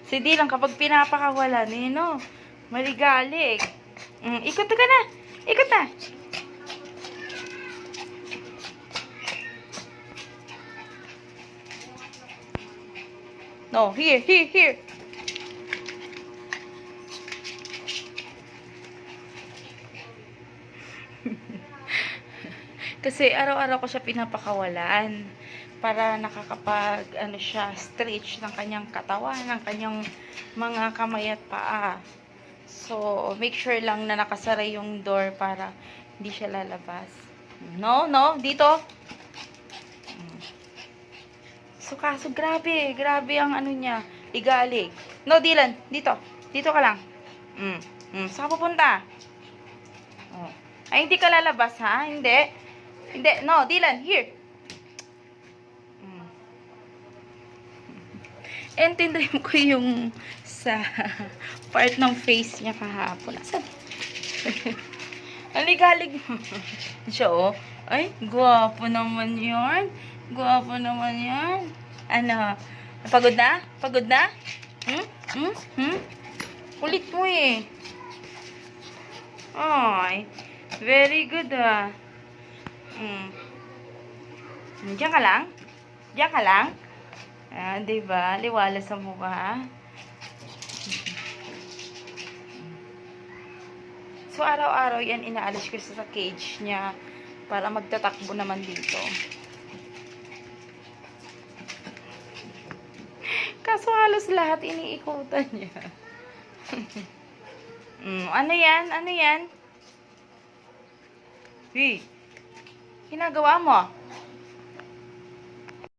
Si Dylan kapag pinapakawalan, no, maligalig. Ikot ka na. Ikot na. No, here. Kasi araw-araw ko siya pinapakawalan para nakakapag stretch ng kanyang katawan, ng kanyang mga kamay at paa. So, make sure lang na nakasara yung door para hindi siya lalabas. No, dito. So, kaso grabe ang niya, ligalig. No, Dylan, dito ka lang. Saan ka pupunta? Oh. Ay, hindi ka lalabas, ha? Hindi, no, Dylan, here. Intindihin ko yung sa part ng face niya kahapon. Asan? Aligalig mo. Siya, oh. Ay, gwapo naman yan. Gwapo naman yan. Ano? Pagod na? Kulit mo eh. Ay, very good ah. Diyan ka lang? Ah, diba? Liwala sa mukha. So, araw-araw yan inaalis ko sa cage niya para magtatakbo naman dito. Kaso halos lahat iniikutan niya. Ano yan? Hey, ginagawa mo?